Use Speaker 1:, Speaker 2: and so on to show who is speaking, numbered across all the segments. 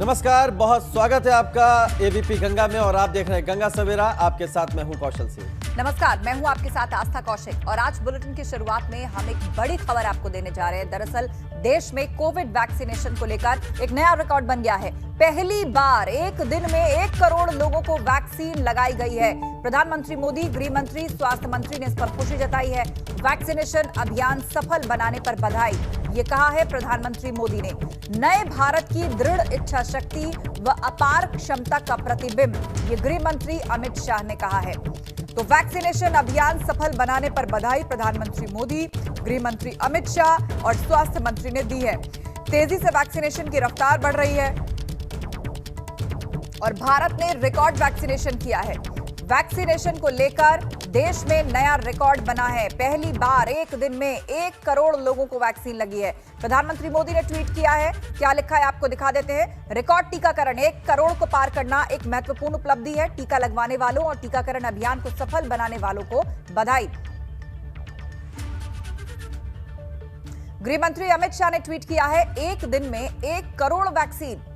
Speaker 1: नमस्कार, बहुत स्वागत है आपका एबीपी गंगा में और आप देख रहे हैं गंगा सवेरा। आपके साथ मैं हूं कौशल सिंह।
Speaker 2: नमस्कार, मैं हूं आपके साथ आस्था कौशिक और आज बुलेटिन की शुरुआत में हम एक बड़ी खबर आपको देने जा रहे हैं। दरअसल देश में कोविड वैक्सीनेशन को लेकर एक नया रिकॉर्ड बन गया है। पहली बार एक दिन में 1 करोड़ लोगों को वैक्सीन लगाई गई है। प्रधानमंत्री मोदी, गृह मंत्री, स्वास्थ्य मंत्री ने इस पर खुशी जताई है। वैक्सीनेशन अभियान सफल बनाने पर बधाई, ये कहा है प्रधानमंत्री मोदी ने। नए भारत की दृढ़ इच्छा शक्ति व अपार क्षमता का प्रतिबिंब, ये गृह मंत्री अमित शाह ने कहा है। तो वैक्सीनेशन अभियान सफल बनाने पर बधाई प्रधानमंत्री मोदी, गृह मंत्री अमित शाह और स्वास्थ्य मंत्री ने दी है। तेजी से वैक्सीनेशन की रफ्तार बढ़ रही है और भारत ने रिकॉर्ड वैक्सीनेशन किया है। वैक्सीनेशन को लेकर देश में नया रिकॉर्ड बना है। पहली बार एक दिन में 1 करोड़ लोगों को वैक्सीन लगी है। प्रधानमंत्री मोदी ने ट्वीट किया है, क्या लिखा है आपको दिखा देते हैं। रिकॉर्ड टीकाकरण, 1 करोड़ को पार करना एक महत्वपूर्ण उपलब्धि है। टीका लगवाने वालों और टीकाकरण अभियान को सफल बनाने वालों को बधाई। गृह मंत्री अमित शाह ने ट्वीट किया है, एक दिन में 1 करोड़ वैक्सीन।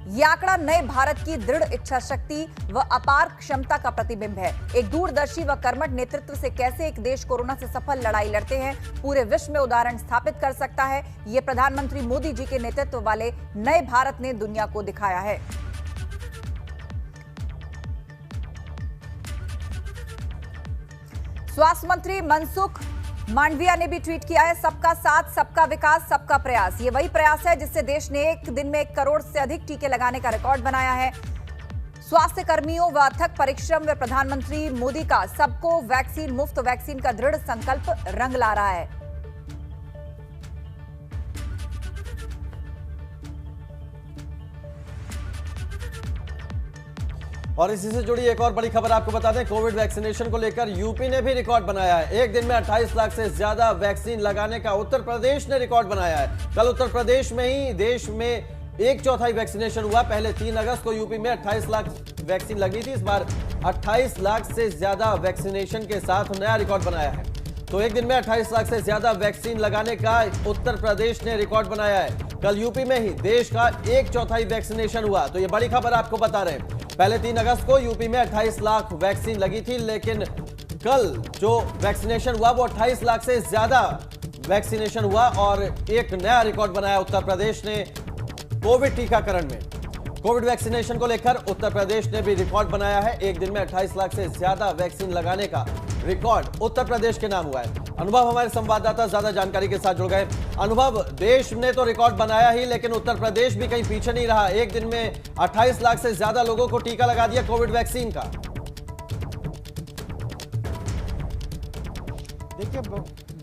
Speaker 2: यह आंकड़ा नए भारत की दृढ़ इच्छा शक्ति व अपार क्षमता का प्रतिबिंब है। एक दूरदर्शी व कर्मठ नेतृत्व से कैसे एक देश कोरोना से सफल लड़ाई लड़ते हैं, पूरे विश्व में उदाहरण स्थापित कर सकता है। यह प्रधानमंत्री मोदी जी के नेतृत्व वाले नए भारत ने दुनिया को दिखाया है। स्वास्थ्य मंत्री मनसुख मांडविया ने भी ट्वीट किया है, सबका साथ, सबका विकास, सबका प्रयास। ये वही प्रयास है जिससे देश ने एक दिन में 1 करोड़ से अधिक टीके लगाने का रिकॉर्ड बनाया है। स्वास्थ्य कर्मियों व अथक परिश्रम व प्रधानमंत्री मोदी का सबको वैक्सीन, मुफ्त वैक्सीन का दृढ़ संकल्प रंग ला रहा है।
Speaker 1: और इसी से जुड़ी एक और बड़ी खबर आपको बता दें, कोविड वैक्सीनेशन को लेकर यूपी ने भी रिकॉर्ड बनाया है। एक दिन में 28 लाख से ज्यादा वैक्सीन लगाने का उत्तर प्रदेश ने रिकॉर्ड बनाया है। कल उत्तर प्रदेश में ही देश में 1/4 वैक्सीनेशन हुआ। पहले 3 अगस्त को यूपी में 28 लाख वैक्सीन लगी थी। इस बार 28 लाख से ज्यादा वैक्सीनेशन के साथ नया रिकॉर्ड बनाया है। तो एक दिन में 28 लाख से ज्यादा वैक्सीन लगाने का उत्तर प्रदेश ने रिकॉर्ड बनाया है। कल यूपी में ही देश का 1/4 वैक्सीनेशन हुआ। तो ये बड़ी खबर आपको बता रहे हैं। पहले 3 अगस्त को यूपी में 28 लाख वैक्सीन लगी थी, लेकिन कल जो वैक्सीनेशन हुआ वो 28 लाख से ज्यादा वैक्सीनेशन हुआ और एक नया रिकॉर्ड बनाया उत्तर प्रदेश ने कोविड टीकाकरण में। कोविड वैक्सीनेशन को लेकर उत्तर प्रदेश ने भी रिकॉर्ड बनाया है। एक दिन में 28 लाख से ज्यादा वैक्सीन लगाने का रिकॉर्ड उत्तर प्रदेश के नाम हुआ है। अनुभव हमारे संवाददाता ज्यादा जानकारी के साथ जुड़ गए। अनुभव, देश ने तो रिकॉर्ड बनाया ही, लेकिन उत्तर प्रदेश भी कहीं पीछे नहीं रहा। एक दिन में 28 लाख से ज्यादा लोगों को टीका लगा दिया कोविड वैक्सीन का।
Speaker 3: देखिए,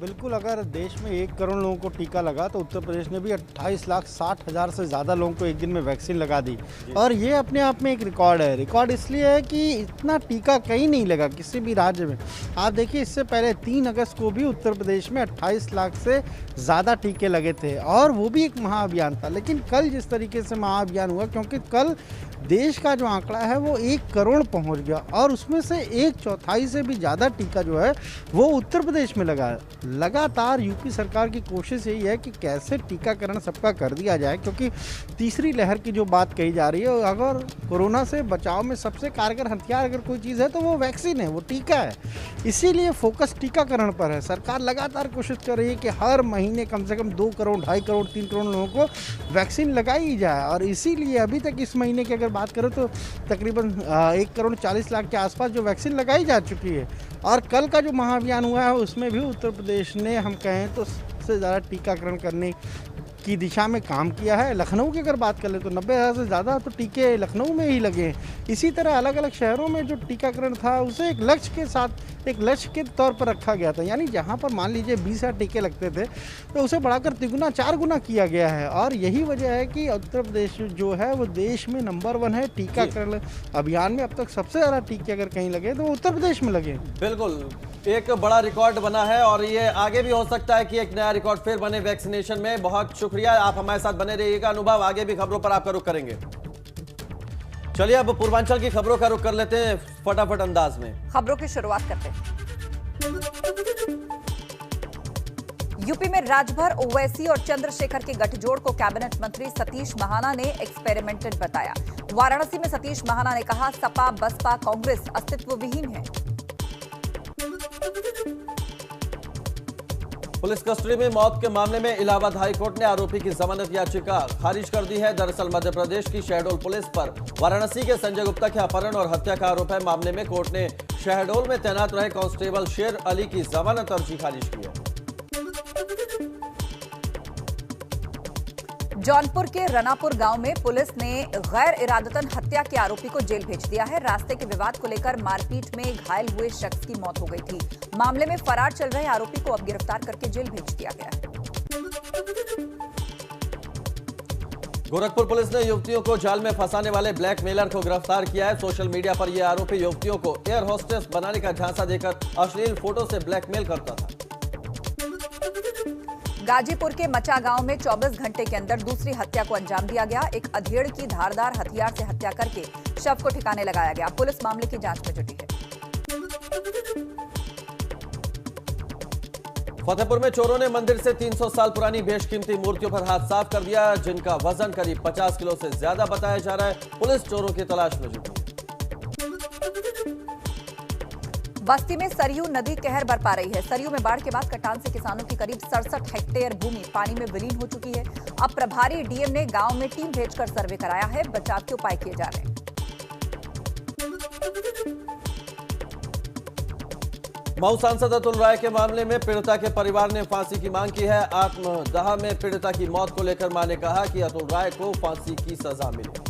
Speaker 3: बिल्कुल अगर देश में 1 करोड़ लोगों को टीका लगा तो उत्तर प्रदेश ने भी 28,60,000 से ज़्यादा लोगों को एक दिन में वैक्सीन लगा दी। और ये अपने आप में एक रिकॉर्ड है। रिकॉर्ड इसलिए है कि इतना टीका कहीं नहीं लगा किसी भी राज्य में। आप देखिए, इससे पहले 3 अगस्त को भी उत्तर प्रदेश में 28 लाख से ज़्यादा टीके लगे थे और वो भी एक महाअभियान था। लेकिन कल जिस तरीके से महाअभियान हुआ, क्योंकि कल देश का जो आंकड़ा है वो 1 करोड़ पहुँच गया और उसमें से 1/4 से भी ज़्यादा टीका जो है वो उत्तर प्रदेश में लगा है। लगातार यूपी सरकार की कोशिश यही है कि कैसे टीकाकरण सबका कर दिया जाए, क्योंकि तीसरी लहर की जो बात कही जा रही है, अगर कोरोना से बचाव में सबसे कारगर हथियार अगर कोई चीज़ है तो वो वैक्सीन है, वो टीका है। इसीलिए फोकस टीकाकरण पर है। सरकार लगातार कोशिश कर रही है कि हर महीने कम से कम 2 करोड़, 2.5 करोड़, 3 करोड़ लोगों को वैक्सीन लगाई जाए। और इसीलिए अभी तक इस महीने की अगर बात करें तो तकरीबन 1 करोड़ 40 लाख के आसपास जो वैक्सीन लगाई जा चुकी है। और कल का जो महाअभियान हुआ है उसमें भी उत्तर प्रदेश ने, हम कहें तो, सबसे ज़्यादा टीकाकरण करने की दिशा में काम किया है। लखनऊ की अगर बात करें तो 90,000 से ज़्यादा तो टीके लखनऊ में ही लगे हैं। इसी तरह अलग अलग शहरों में जो टीकाकरण था उसे एक लक्ष्य के साथ, एक लक्ष्य के तौर पर रखा गया था। यानी जहां पर मान लीजिए 20,000 टीके लगते थे तो उसे बढ़ाकर 3 4 गुना किया गया है। और यही वजह है कि उत्तर प्रदेश जो है वो देश में नंबर 1 है टीकाकरण अभियान में। अब तक सबसे ज़्यादा टीके अगर कहीं लगे तो वो उत्तर प्रदेश में लगे।
Speaker 1: बिल्कुल, एक बड़ा रिकॉर्ड बना है और ये आगे भी हो सकता है कि एक नया रिकॉर्ड फिर बने वैक्सीनेशन में। बहुत शुक्रिया, आप हमारे साथ बने रहिएगा। अनुभव, आगे भी खबरों पर आपका रुख करेंगे। चलिए अब पूर्वांचल की खबरों का रुख कर लेते हैं फटाफट अंदाज में।
Speaker 2: खबरों की शुरुआत करते हैं। यूपी में राजभर, ओवैसी और चंद्रशेखर के गठजोड़ को कैबिनेट मंत्री सतीश महाना ने एक्सपेरिमेंटल बताया। वाराणसी में सतीश महाना ने कहा, सपा, बसपा, कांग्रेस अस्तित्व विहीन है।
Speaker 1: पुलिस कस्टडी में मौत के मामले में इलाहाबाद हाईकोर्ट ने आरोपी की जमानत याचिका खारिज कर दी है। दरअसल मध्य प्रदेश की शहडोल पुलिस पर वाराणसी के संजय गुप्ता के अपहरण और हत्या का आरोप है। मामले में कोर्ट ने शहडोल में तैनात रहे कांस्टेबल शेर अली की जमानत अर्जी खारिज की है।
Speaker 2: जौनपुर के रनापुर गांव में पुलिस ने गैर इरादतन हत्या के आरोपी को जेल भेज दिया है। रास्ते के विवाद को लेकर मारपीट में घायल हुए शख्स की मौत हो गई थी। मामले में फरार चल रहे आरोपी को अब गिरफ्तार करके जेल भेज दिया गया है।
Speaker 1: गोरखपुर पुलिस ने युवतियों को जाल में फंसाने वाले ब्लैकमेलर को गिरफ्तार किया है। सोशल मीडिया पर यह आरोपी युवतियों को एयर होस्टेस बनाने का झांसा देकर अश्लील फोटो से ब्लैकमेल करता था।
Speaker 2: गाजीपुर के मचा गांव में 24 घंटे के अंदर दूसरी हत्या को अंजाम दिया गया। एक अधेड़ की धारदार हथियार से हत्या करके शव को ठिकाने लगाया गया। पुलिस मामले की जांच में जुटी है।
Speaker 1: फतेहपुर में चोरों ने मंदिर से 300 साल पुरानी बेशकीमती मूर्तियों पर हाथ साफ कर दिया, जिनका वजन करीब 50 किलो से ज्यादा बताया जा रहा है। पुलिस चोरों की तलाश में जुटी है।
Speaker 2: बस्ती में सरयू नदी कहर बरपा रही है। सरयू में बाढ़ के बाद कटान से किसानों की करीब 67 हेक्टेयर भूमि पानी में विलीन हो चुकी है। अब प्रभारी डीएम ने गांव में टीम भेजकर सर्वे कराया है। बचाव के उपाय किए जा रहे हैं।
Speaker 1: मऊ सांसद अतुल राय के मामले में पीड़िता के परिवार ने फांसी की मांग की है। आत्मदाह में पीड़िता की मौत को लेकर मां ने कहा कि अतुल राय को फांसी की सजा मिले।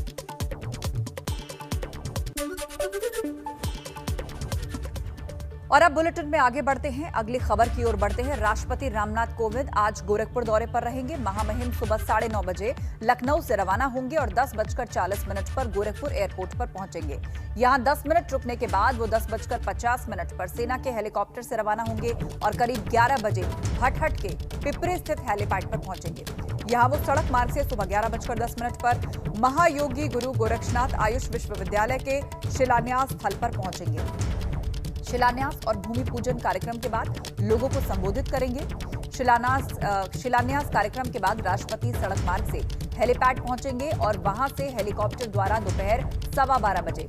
Speaker 2: और अब बुलेटिन में आगे बढ़ते हैं। अगली खबर की ओर बढ़ते हैं। राष्ट्रपति रामनाथ कोविंद आज गोरखपुर दौरे पर रहेंगे। महामहिम सुबह 9:30 बजे लखनऊ से रवाना होंगे और 10:40 पर गोरखपुर एयरपोर्ट पर पहुंचेंगे। यहां 10 मिनट रुकने के बाद वो 10:50 पर सेना के हेलीकॉप्टर से रवाना होंगे और करीब 11 बजे भटहट के पिपरी स्थित हेलीपैड पर पहुंचेंगे। यहां वो सड़क मार्ग से सुबह 11:10 पर महायोगी गुरु गोरक्षनाथ आयुष विश्वविद्यालय के शिलान्यास स्थल पर पहुंचेंगे। शिलान्यास और भूमि पूजन कार्यक्रम के बाद लोगों को संबोधित करेंगे। शिलान्यास कार्यक्रम के बाद राष्ट्रपति सड़क मार्ग से हेलीपैड पहुंचेंगे और वहां से हेलीकॉप्टर द्वारा दोपहर 12:15 बजे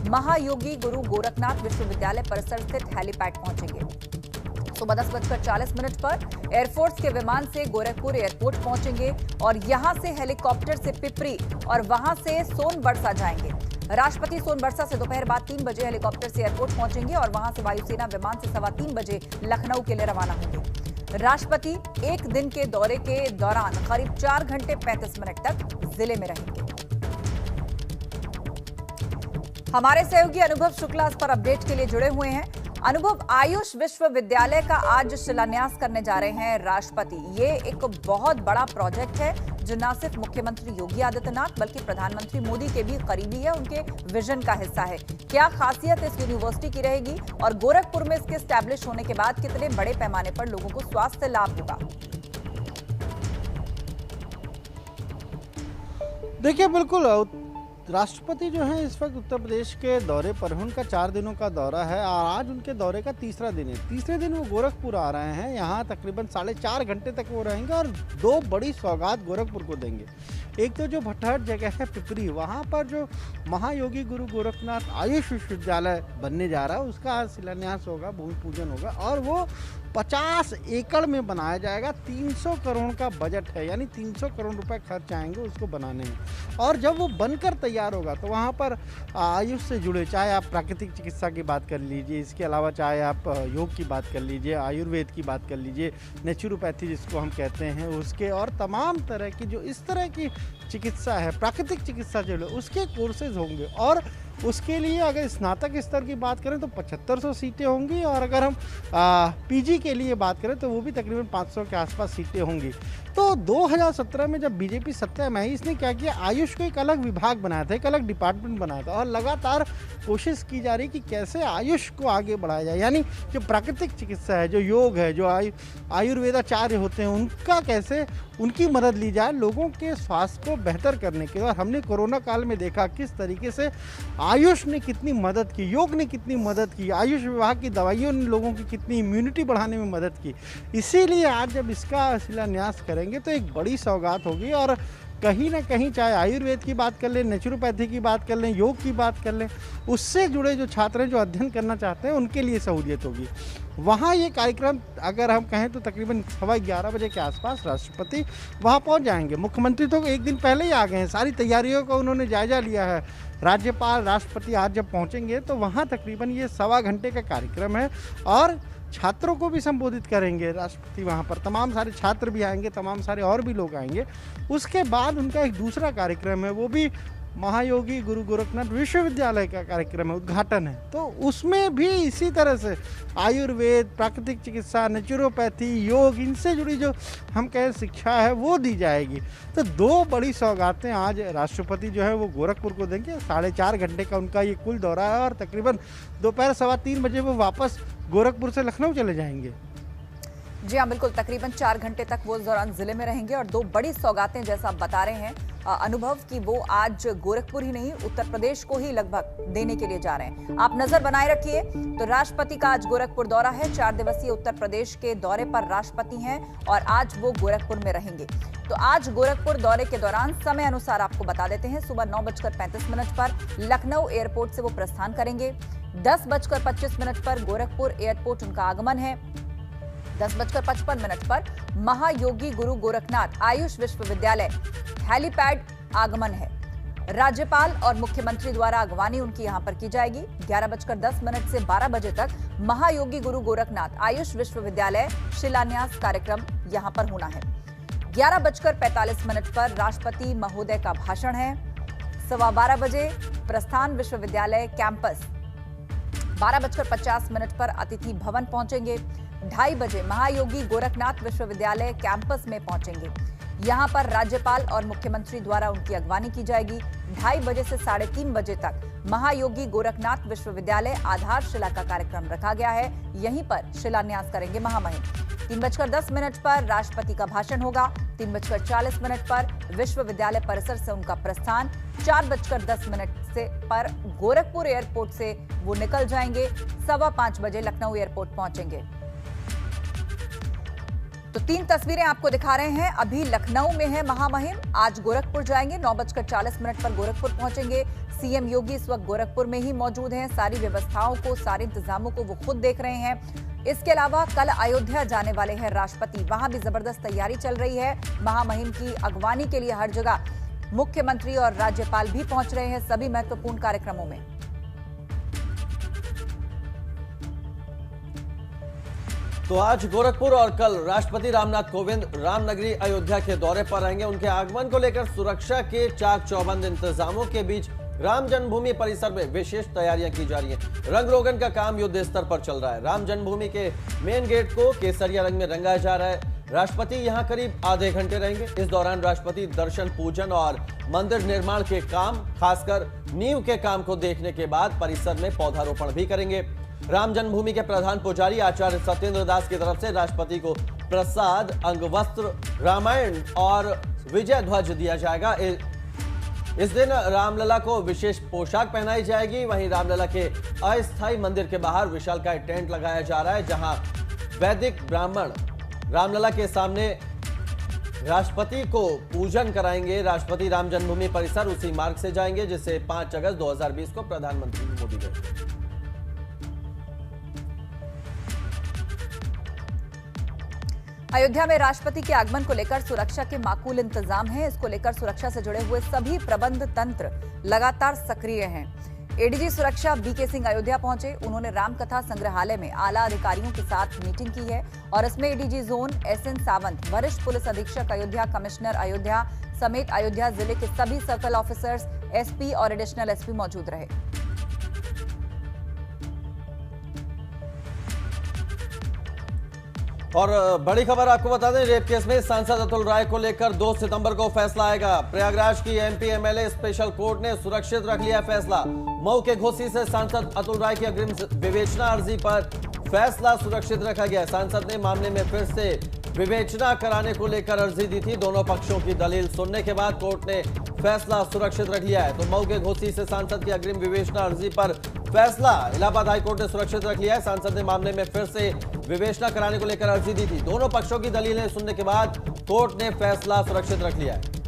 Speaker 2: महायोगी गुरु गोरखनाथ विश्वविद्यालय परिसर स्थित हेलीपैड पहुंचेंगे। सुबह 10:40 पर एयरफोर्स के विमान से गोरखपुर एयरपोर्ट पहुंचेंगे और यहां से हेलीकॉप्टर से पिपरी और वहां से सोनबरसा जाएंगे। राष्ट्रपति सोनबरसा से दोपहर बाद 3 बजे हेलीकॉप्टर से एयरपोर्ट पहुंचेंगे और वहां से वायुसेना विमान से 3:15 बजे लखनऊ के लिए रवाना होंगे। राष्ट्रपति एक दिन के दौरे के दौरान करीब 4 घंटे 35 मिनट तक जिले में रहेंगे। हमारे सहयोगी अनुभव शुक्ला इस पर अपडेट के लिए जुड़े हुए हैं। अनुभव, आयुष विश्वविद्यालय का आज शिलान्यास करने जा रहे हैं राष्ट्रपति। ये एक बहुत बड़ा प्रोजेक्ट है जो न सिर्फ मुख्यमंत्री योगी आदित्यनाथ बल्कि प्रधानमंत्री मोदी के भी करीबी है, उनके विजन का हिस्सा है। क्या खासियत इस यूनिवर्सिटी की रहेगी और गोरखपुर में इसके एस्टैब्लिश होने के बाद कितने बड़े पैमाने पर लोगों को स्वास्थ्य लाभ होगा?
Speaker 3: देखिए, बिल्कुल राष्ट्रपति जो हैं इस वक्त उत्तर प्रदेश के दौरे पर हैं। उनका 4 दिनों का दौरा है और आज उनके दौरे का तीसरा दिन है। तीसरे दिन वो गोरखपुर आ रहे हैं। यहाँ तकरीबन 4.5 घंटे तक वो रहेंगे और 2 बड़ी सौगात गोरखपुर को देंगे। एक तो जो भटहट जगह है पिपरी, वहाँ पर जो महायोगी गुरु गोरखनाथ आयुष विश्वविद्यालय बनने जा रहा है उसका आज शिलान्यास होगा, भूमि पूजन होगा और वो 50 एकड़ में बनाया जाएगा। 300 करोड़ का बजट है, यानी 300 करोड़ रुपए खर्च आएंगे उसको बनाने में। और जब वो बनकर तैयार होगा तो वहाँ पर आयुष से जुड़े, चाहे आप प्राकृतिक चिकित्सा की बात कर लीजिए, इसके अलावा चाहे आप योग की बात कर लीजिए, आयुर्वेद की बात कर लीजिए, नेचुरोपैथी जिसको हम कहते हैं उसके, और तमाम तरह की जो इस तरह की चिकित्सा है, प्राकृतिक चिकित्सा जो है उसके कोर्सेज होंगे। और उसके लिए अगर स्नातक स्तर की बात करें तो 7500 सीटें होंगी और अगर हम पीजी के लिए बात करें तो वो भी तकरीबन 500 के आसपास सीटें होंगी। तो 2017 में जब बीजेपी सत्ता में आई, इसने क्या किया, आयुष को एक अलग विभाग बनाया था, एक अलग डिपार्टमेंट बनाया था और लगातार कोशिश की जा रही कि कैसे आयुष को आगे बढ़ाया जाए। यानी जो प्राकृतिक चिकित्सा है, जो योग है, जो आयुर्वेदाचार्य होते हैं, उनका कैसे उनकी मदद ली जाए लोगों के स्वास्थ्य को बेहतर करने के लिए। और हमने कोरोना काल में देखा किस तरीके से आयुष ने कितनी मदद की, योग ने कितनी मदद की, आयुष विभाग की दवाइयों ने लोगों की कितनी इम्यूनिटी बढ़ाने में मदद की। इसीलिए आज जब इसका शिलान्यास करेंगे तो एक बड़ी सौगात होगी। और कहीं ना कहीं चाहे आयुर्वेद की बात कर लें, नेचुरोपैथी की बात कर लें, योग की बात कर लें, उससे जुड़े जो छात्र हैं जो अध्ययन करना चाहते हैं उनके लिए सहूलियत होगी। वहाँ ये कार्यक्रम अगर हम कहें तो तकरीबन 11:15 बजे के आसपास राष्ट्रपति वहाँ पहुँच जाएंगे। मुख्यमंत्री तो एक दिन पहले ही आ गए हैं, सारी तैयारियों का उन्होंने जायजा लिया है। राज्यपाल, राष्ट्रपति आज जब पहुँचेंगे तो वहाँ तकरीबन ये 1.25 घंटे का कार्यक्रम है और छात्रों को भी संबोधित करेंगे राष्ट्रपति। वहाँ पर तमाम सारे छात्र भी आएंगे, तमाम सारे और भी लोग आएंगे। उसके बाद उनका एक दूसरा कार्यक्रम है, वो भी महायोगी गुरु गोरखनाथ विश्वविद्यालय का कार्यक्रम है, उद्घाटन है। तो उसमें भी इसी तरह से आयुर्वेद, प्राकृतिक चिकित्सा, नेचुरोपैथी, योग, इनसे जुड़ी जो हम कहें शिक्षा है वो दी जाएगी। तो 2 बड़ी सौगातें आज राष्ट्रपति जो है वो गोरखपुर को देंगे। 4.5 घंटे का उनका ये कुल दौरा है और तकरीबन दोपहर 3:15 बजे वो वापस गोरखपुर से लखनऊ चले जाएंगे।
Speaker 2: जी हाँ, बिल्कुल, तकरीबन 4 घंटे तक वो इस दौरान जिले में रहेंगे और 2 बड़ी सौगातें, जैसा आप बता रहे हैं अनुभव, कि वो आज गोरखपुर ही नहीं उत्तर प्रदेश को ही लगभग देने के लिए जा रहे हैं। आप नजर बनाए रखिए। तो राष्ट्रपति का आज गोरखपुर दौरा है। 4 दिवसीय उत्तर प्रदेश के दौरे पर राष्ट्रपति हैं और आज वो गोरखपुर में रहेंगे। तो आज गोरखपुर दौरे के दौरान समय अनुसार आपको बता देते हैं, सुबह 9:35 पर लखनऊ एयरपोर्ट से वो प्रस्थान करेंगे। 10:25 पर गोरखपुर एयरपोर्ट उनका आगमन है। 10:55 पर महायोगी गुरु गोरखनाथ आयुष विश्वविद्यालय हेलीपैड आगमन है। राज्यपाल और मुख्यमंत्री द्वारा अगवानी उनकी यहां पर की जाएगी। 11:10 से 12 बजे तक महायोगी गुरु गोरखनाथ आयुष विश्वविद्यालय शिलान्यास कार्यक्रम यहां पर होना है। 11:45 पर राष्ट्रपति महोदय का भाषण है। 12:15 बजे प्रस्थान विश्वविद्यालय कैंपस। 12:50 पर अतिथि भवन पहुंचेंगे। 2:30 बजे महायोगी गोरखनाथ विश्वविद्यालय कैंपस में पहुंचेंगे। यहां पर राज्यपाल और मुख्यमंत्री द्वारा उनकी अगवानी की जाएगी। 2:30 बजे से 3:30 बजे तक महायोगी गोरखनाथ विश्वविद्यालय आधारशिला का कार्यक्रम रखा गया है। यहीं पर शिलान्यास करेंगे महामहिम। 3:10 पर राष्ट्रपति का भाषण होगा। 3:40 पर विश्वविद्यालय परिसर से उनका प्रस्थान। 4:10 पर गोरखपुर एयरपोर्ट से वो निकल जाएंगे। 5:15 बजे लखनऊ एयरपोर्ट पहुंचेंगे। तो 3 तस्वीरें आपको दिखा रहे हैं। अभी लखनऊ में है महामहिम, आज गोरखपुर जाएंगे। 9:40 पर गोरखपुर पहुंचेंगे। सीएम योगी इस वक्त गोरखपुर में ही मौजूद हैं। सारी व्यवस्थाओं को, सारे इंतजामों को वो खुद देख रहे हैं। इसके अलावा कल अयोध्या जाने वाले हैं राष्ट्रपति, वहां भी जबरदस्त तैयारी चल रही है। महामहिम की अगवानी के लिए हर जगह मुख्यमंत्री और राज्यपाल भी पहुंच रहे हैं सभी महत्वपूर्ण कार्यक्रमों में।
Speaker 1: तो आज गोरखपुर और कल राष्ट्रपति रामनाथ कोविंद रामनगरी अयोध्या के दौरे पर रहेंगे। उनके आगमन को लेकर सुरक्षा के चाक चौबंद इंतजामों के बीच राम जन्मभूमि परिसर में विशेष तैयारियां की जा रही हैं। रंग रोगन का काम युद्ध स्तर पर चल रहा है। राम जन्मभूमि के मेन गेट को केसरिया रंग में रंगाया जा रहा है। राष्ट्रपति यहां करीब आधे घंटे रहेंगे। इस दौरान राष्ट्रपति दर्शन, पूजन और मंदिर निर्माण के काम, खासकर नींव के काम को देखने के बाद परिसर में पौधारोपण भी करेंगे। राम जन्मभूमि के प्रधान पुजारी आचार्य सत्येंद्र दास की तरफ से राष्ट्रपति को प्रसाद, अंगवस्त्र, रामायण और विजय ध्वज दिया जाएगा। इस दिन रामलला को विशेष पोशाक पहनाई जाएगी। वहीं रामलला के अस्थायी मंदिर के बाहर विशालकाय टेंट लगाया जा रहा है, जहां वैदिक ब्राह्मण रामलला के सामने राष्ट्रपति को पूजन कराएंगे। राष्ट्रपति राम जन्मभूमि परिसर उसी मार्ग से जाएंगे जिससे 5 अगस्त 2020 को प्रधानमंत्री मोदी गए।
Speaker 2: अयोध्या में राष्ट्रपति के आगमन को लेकर सुरक्षा के माकूल इंतजाम हैं। इसको लेकर सुरक्षा से जुड़े हुए सभी प्रबंध तंत्र लगातार सक्रिय हैं। एडीजी सुरक्षा बीके सिंह अयोध्या पहुंचे। उन्होंने रामकथा संग्रहालय में आला अधिकारियों के साथ मीटिंग की है और इसमें एडीजी जोन एसएन सावंत, वरिष्ठ पुलिस अधीक्षक अयोध्या, कमिश्नर अयोध्या समेत अयोध्या जिले के सभी सर्कल ऑफिसर्स, एसपी और एडिशनल एसपी मौजूद रहे।
Speaker 1: और बड़ी खबर आपको बता दें, रेप केस में सांसद अतुल राय को लेकर 2 सितंबर को फैसला आएगा। प्रयागराज की एमपी एमएलए स्पेशल कोर्ट ने सुरक्षित रख लिया फैसला। मऊ के घोसी से सांसद अतुल राय की अग्रिम विवेचना अर्जी पर फैसला सुरक्षित रखा गया। सांसद ने मामले में फिर से विवेचना कराने को लेकर अर्जी दी थी। दोनों पक्षों की दलील सुनने के बाद कोर्ट ने फैसला सुरक्षित रख लिया है। तो मऊ के घोसी से सांसद की अग्रिम विवेचना अर्जी पर फैसला इलाहाबाद हाईकोर्ट ने सुरक्षित रख लिया है। सांसद ने मामले में फिर से विवेचना कराने को लेकर अर्जी दी थी। दोनों पक्षों की दलीलें सुनने के बाद कोर्ट ने फैसला सुरक्षित रख लिया है।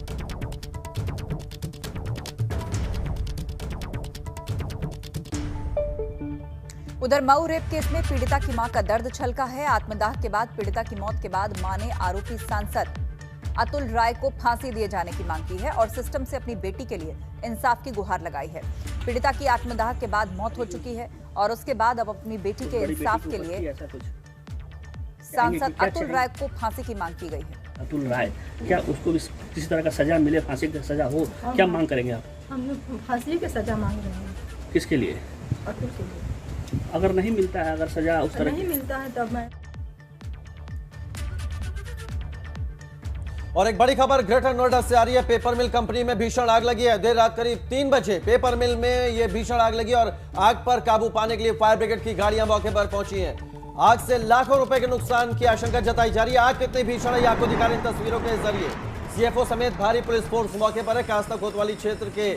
Speaker 2: उधर मऊ रेप केस में पीड़िता की मां का दर्द छलका है। आत्मदाह के बाद पीड़िता की मौत के बाद मां ने आरोपी सांसद अतुल राय को फांसी दिए जाने की मांग की है और सिस्टम से अपनी बेटी के लिए इंसाफ की गुहार लगाई है। पीड़िता की आत्मदाह के बाद मौत हो चुकी है और उसके बाद अब अपनी बेटी के इंसाफ के लिए सांसद अतुल राय को फांसी की मांग की गई है।
Speaker 4: अतुल राय, क्या उसको भी किसी तरह का सजा मिले, फांसी की सजा हो, क्या मांग करेंगे आप?
Speaker 5: हम लोग फांसी की सजा मांग रहे हैं।
Speaker 4: किसके लिए?
Speaker 5: अतुल के लिए।
Speaker 4: अगर नहीं मिलता है, अगर सजा उस तरह
Speaker 5: नहीं मिलता है तब मैं।
Speaker 1: और एक बड़ी खबर ग्रेटर नोएडा से आ रही है। पेपर मिल कंपनी में भीषण आग लगी है। देर रात करीब 3 बजे पेपर मिल में यह भीषण आग लगी और आग पर काबू पाने के लिए फायर ब्रिगेड की गाड़ियां मौके पर पहुंची हैं। आग से लाखों रुपए के नुकसान की आशंका जताई जा रही है। आग कितनी भीषण है आपको दिखा रही तस्वीरों के जरिए। सीएफओ समेत भारी पुलिस फोर्स मौके पर है। कास्ता कोतवाली क्षेत्र के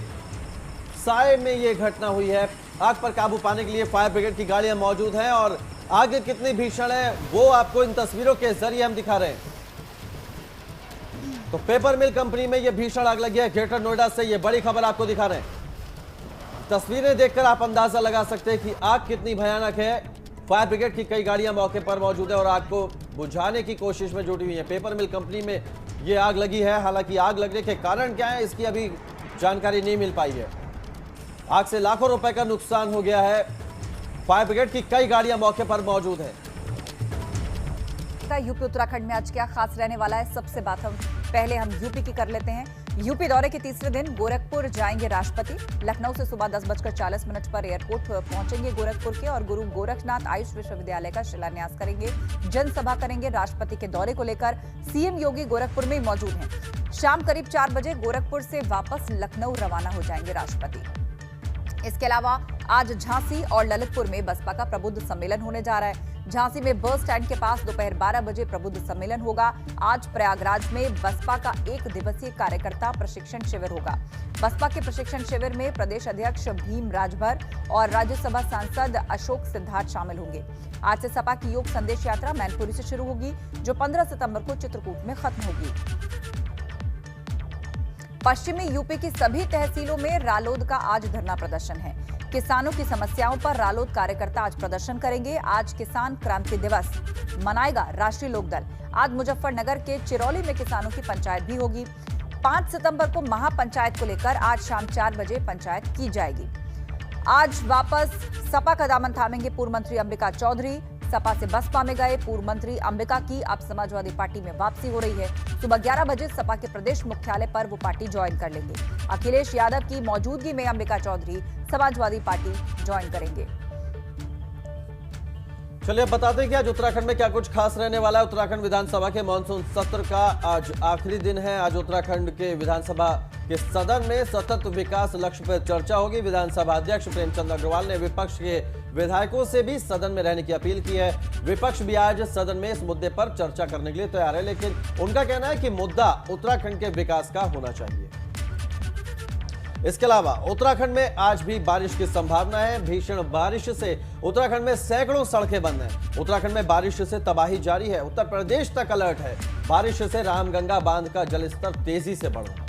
Speaker 1: साय में यह घटना हुई है। आग पर काबू पाने के लिए फायर ब्रिगेड की गाड़ियां मौजूद हैं और आग कितनी भीषण है वो आपको इन तस्वीरों के जरिए हम दिखा रहे हैं। तो पेपर मिल कंपनी में यह भीषण आग लगी है। ग्रेटर नोएडा से यह बड़ी खबर आपको दिखा रहे हैं। तस्वीरें देखकर आप अंदाजा लगा सकते हैं कि आग कितनी भयानक है। फायर ब्रिगेड की कई गाड़ियां मौके पर मौजूद है और आग को बुझाने की कोशिश में जुटी हुई है। पेपर मिल कंपनी में यह आग लगी है। हालांकि आग लगने के कारण क्या है इसकी अभी जानकारी नहीं मिल पाई है। आग से लाखों रुपए का नुकसान हो गया है। फायर ब्रिगेड की कई गाड़ियां मौके पर मौजूद है।
Speaker 2: यूपी उत्तराखंड में आज क्या खास रहने वाला है, सबसे बात हम पहले हम यूपी की कर लेते हैं। यूपी दौरे के तीसरे दिन गोरखपुर जाएंगे राष्ट्रपति। लखनऊ से सुबह 10:40 पर एयरपोर्ट पहुंचेंगे गोरखपुर के और गुरु गोरखनाथ आयुष विश्वविद्यालय का शिलान्यास करेंगे। जनसभा करेंगे। राष्ट्रपति के दौरे को लेकर सीएम योगी गोरखपुर में मौजूद हैं। शाम करीब 4 बजे गोरखपुर से वापस लखनऊ रवाना हो जाएंगे राष्ट्रपति। इसके अलावा आज झांसी और ललितपुर में बसपा का प्रबुद्ध सम्मेलन होने जा रहा है। झांसी में बस स्टैंड के पास दोपहर 12 बजे प्रबुद्ध सम्मेलन होगा। आज प्रयागराज में बसपा का 1 दिवसीय कार्यकर्ता प्रशिक्षण शिविर होगा। बसपा के प्रशिक्षण शिविर में प्रदेश अध्यक्ष भीम राजभर और राज्यसभा सांसद अशोक सिद्धार्थ शामिल होंगे। आज से सपा की योग संदेश यात्रा मैनपुरी से शुरू होगी जो 15 सितंबर को चित्रकूट में खत्म होगी। पश्चिमी यूपी की सभी तहसीलों में रालोद का आज धरना प्रदर्शन है। किसानों की समस्याओं पर रालोद कार्यकर्ता आज प्रदर्शन करेंगे। आज किसान क्रांति दिवस मनाएगा राष्ट्रीय लोकदल। आज मुजफ्फरनगर के चिरौली में किसानों की पंचायत भी होगी। 5 सितंबर को महापंचायत को लेकर आज शाम 4 बजे पंचायत की जाएगी। आज वापस सपा का दामन थामेंगे पूर्व मंत्री अंबिका चौधरी। सपा से बसपा में गए पूर्व मंत्री अंबिका की अब समाजवादी पार्टी में वापसी हो रही है। सुबह 11 बजे सपा के प्रदेश मुख्यालय पर वो पार्टी ज्वाइन कर लेंगे। अखिलेश यादव की मौजूदगी में अंबिका चौधरी समाजवादी पार्टी ज्वाइन करेंगे।
Speaker 1: चलिए अब बताते हैं कि आज उत्तराखंड में क्या कुछ खास रहने वाला है। उत्तराखंड विधानसभा के मानसून सत्र का आज आखिरी दिन है। आज उत्तराखंड के विधानसभा के सदन में सतत विकास लक्ष्य पर चर्चा होगी। विधानसभा अध्यक्ष प्रेमचंद अग्रवाल ने विपक्ष के विधायकों से भी सदन में रहने की अपील की है। विपक्ष भी आज सदन में इस मुद्दे पर चर्चा करने के लिए तैयार है, लेकिन उनका कहना है कि मुद्दा उत्तराखंड के विकास का होना चाहिए। इसके अलावा उत्तराखंड में आज भी बारिश की संभावना है। भीषण बारिश से उत्तराखंड में सैकड़ों सड़कें बंद हैं। उत्तराखंड में बारिश से तबाही जारी है। उत्तर प्रदेश तक अलर्ट है। बारिश से रामगंगा बांध का जलस्तर तेजी से बढ़ रहा है।